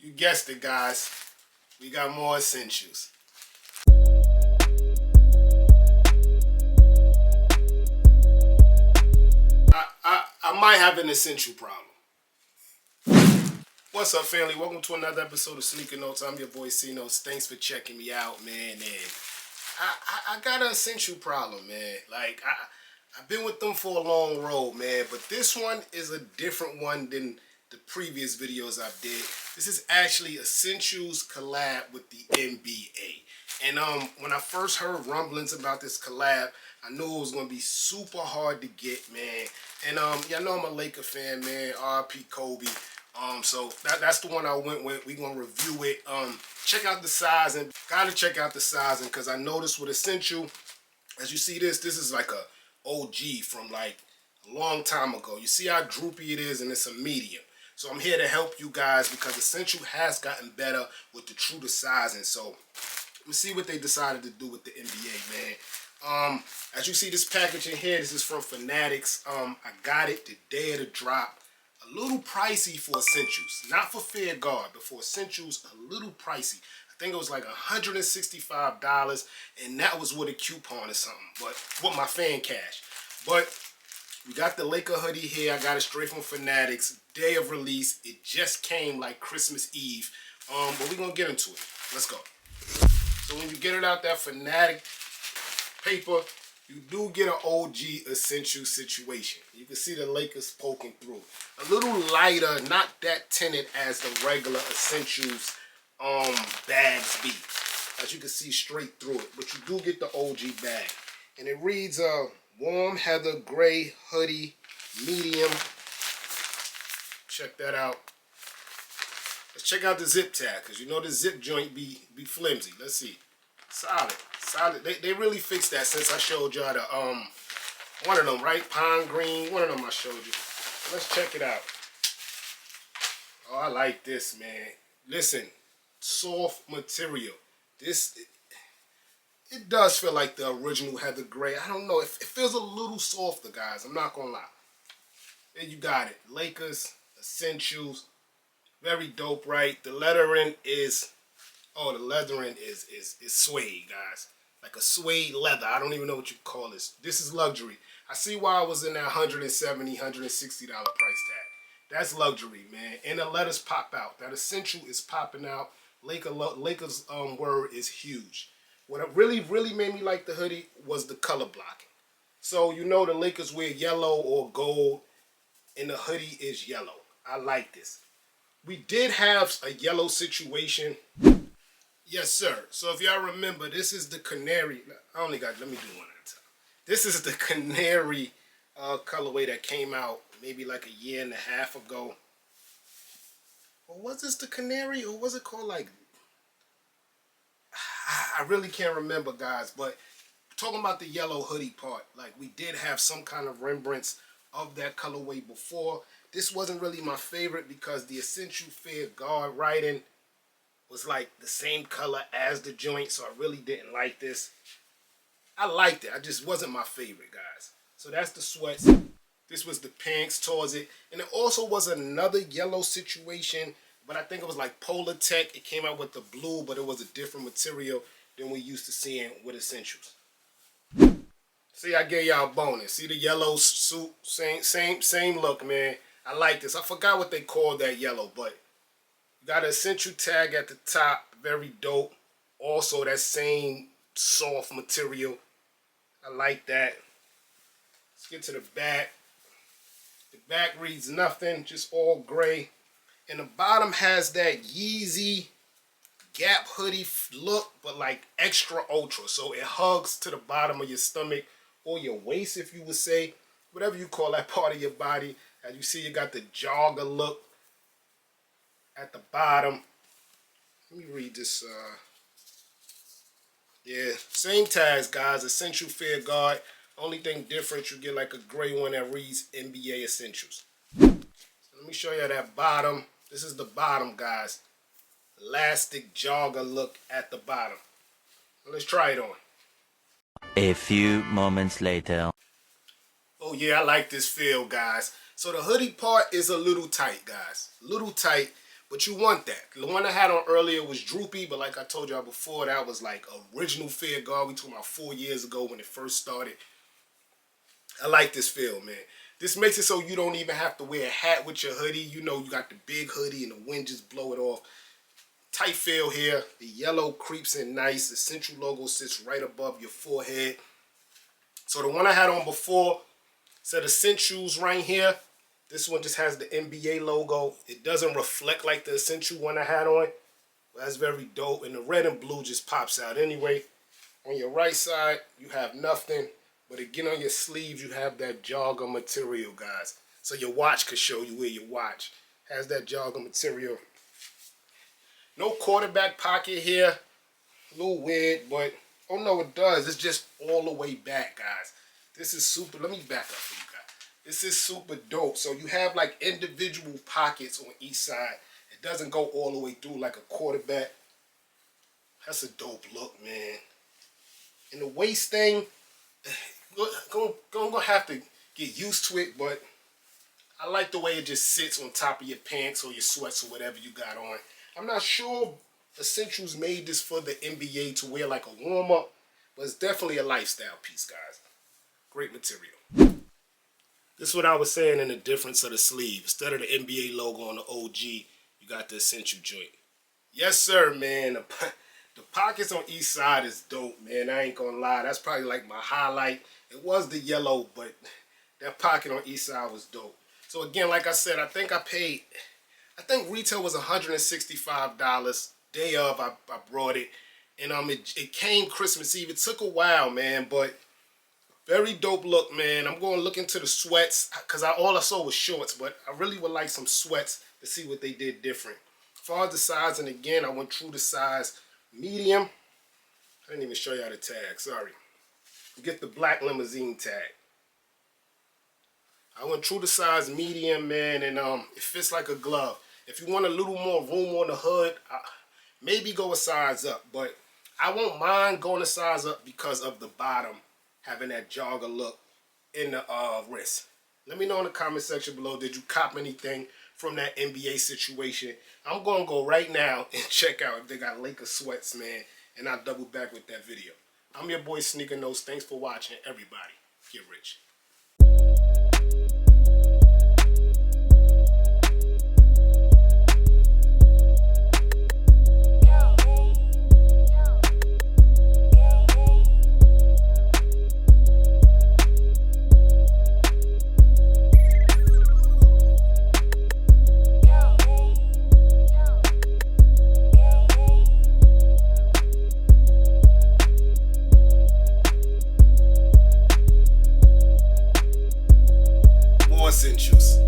You guessed it, guys. We got more essentials. I might have an essential problem. What's up, family? Welcome to another episode of Sneaker Notes. I'm your boy C Notes. Thanks for checking me out, man. And I got an essential problem, man. Like I've been with them for a long road, man. But this one is a different one than the previous videos I did. This is actually Essentials collab with the NBA. And when I first heard rumblings about this collab, I knew it was gonna be super hard to get, man. And y'all know I'm a Laker fan, man. R.I.P. Kobe. So that's the one I went with. We're gonna review it. Check out the sizing. Gotta check out the sizing because I noticed with Essential, as you see this is like a OG from like a long time ago. You see how droopy it is, and it's a medium. So I'm here to help you guys because Essential has gotten better with the true to sizing. So let's see what they decided to do with the NBA, man. As you see this package in here, this is from Fanatics. I got it the day of the drop. A little pricey for Essentials. Not for Fair Guard, but for Essentials, a little pricey. I think it was like $165, and that was with a coupon or something, but with my fan cash. But we got the Laker hoodie here. I got it straight from Fanatics. Day of release. It just came like Christmas Eve. But we're gonna get into it. Let's go. So when you get it out that Fanatic paper, you do get an OG Essential situation. You can see the Lakers poking through. A little lighter, not that tinted as the regular Essentials bags be. As you can see straight through it. But you do get the OG bag. And it reads warm heather gray hoodie medium. Check that out. Let's check out the zip tag, because you know the zip joint be flimsy. Let's see. Solid. They really fixed that since I showed y'all the one of them, right? Pine green. One of them I showed you. Let's check it out. Oh, I like this, man. Listen, soft material. This it does feel like the original heather gray. I don't know. It feels a little softer, guys. I'm not gonna lie. There you got it. Lakers Essentials. Very dope, right? The lettering is, oh, the leathering is suede, guys. Like a suede leather. I don't even know what you call this. This is luxury. I see why I was in that $170, $160 price tag. That's luxury, man. And the letters pop out. That Essential is popping out. Lakers word is huge. What really made me like the hoodie was the color blocking. So you know the Lakers wear yellow or gold, and the hoodie is yellow. I like this. We did have a yellow situation. Yes, sir. So if y'all remember, this is the canary. Let me do one at a time. This is the canary colorway that came out maybe like a year and a half ago. Or was this the canary, or was it called like, I really can't remember, guys. But talking about the yellow hoodie part, like we did have some kind of remembrance of that colorway before. This wasn't really my favorite because the Essential Fair Guard writing was like the same color as the joint, so I really didn't like this. I liked it, I just wasn't my favorite, guys. So that's the sweats. This was the pants towards it. And it also was another yellow situation, but I think it was like Polar Tech. It came out with the blue, but it was a different material than we used to seeing with Essentials. See, I gave y'all a bonus. See the yellow suit, same look, man. I like this. I forgot what they called that yellow, but got an Essential tag at the top. Very dope. Also, that same soft material. I like that. Let's get to the back. The back reads nothing, just all gray. And the bottom has that Yeezy Gap hoodie look, but like extra ultra. So it hugs to the bottom of your stomach or your waist, if you would say. Whatever you call that part of your body. As you see, you got the jogger look at the bottom. Let me read this. Yeah, same tags, guys. Essential Fair Guard. Only thing different, you get like a gray one that reads NBA Essentials. So let me show you that bottom. This is the bottom, guys. Elastic jogger look at the bottom. Let's try it on. A few moments later. Oh yeah, I like this feel, guys. So the hoodie part is a little tight, guys. A little tight, But you want that. The one I had on earlier was droopy, but like I told y'all before, that was like original Fear God. We talking about 4 years ago when it first started. I like this feel, man. This makes it so you don't even have to wear a hat with your hoodie. You know, you got the big hoodie and the wind just blow it off. Tight feel here. The yellow creeps in nice. The Central logo sits right above your forehead. So the one I had on before said Essentials right here. This one just has the NBA logo. It doesn't reflect like the Essential one I had on. Well, that's very dope. And the red and blue just pops out anyway. On your right side, you have nothing. But again, on your sleeves, you have that jogger material, guys. So your watch could show you where your watch has that jogger material. No quarterback pocket here. A little weird, but oh no, it does. It's just all the way back, guys. This is super. Let me back up for you guys. This is super dope. So you have like individual pockets on each side. It doesn't go all the way through like a quarterback. That's a dope look, man. And the waist thing, gonna have to get used to it, but I like the way it just sits on top of your pants or your sweats or whatever you got on. I'm not sure Essentials made this for the NBA to wear like a warm-up, but it's definitely a lifestyle piece, guys. Great material. This is what I was saying in the difference of the sleeve. Instead of the NBA logo on the OG, you got the Essential joint. Yes, sir, man. The pockets on each side is dope, man. I ain't gonna lie. That's probably like my highlight. It was the yellow, but that pocket on each side was dope. So again, like I said, I think retail was $165. Day of, I brought it. And it came Christmas Eve. It took a while, man, but very dope look, man. I'm going to look into the sweats because all I saw was shorts, but I really would like some sweats to see what they did different. As far as the size, and again, I went true to size medium. I didn't even show y'all the tag, sorry. You get the black limousine tag. I went true to size medium, man, and it fits like a glove. If you want a little more room on the hood, maybe go a size up, but I won't mind going a size up because of the bottom having that jogger look in the wrist. Let me know in the comment section below, did you cop anything from that NBA situation? I'm going to go right now and check out if they got Lakers sweats, man, and I'll double back with that video. I'm your boy Sneaker Nose. Thanks for watching, everybody. Get rich. Essentials.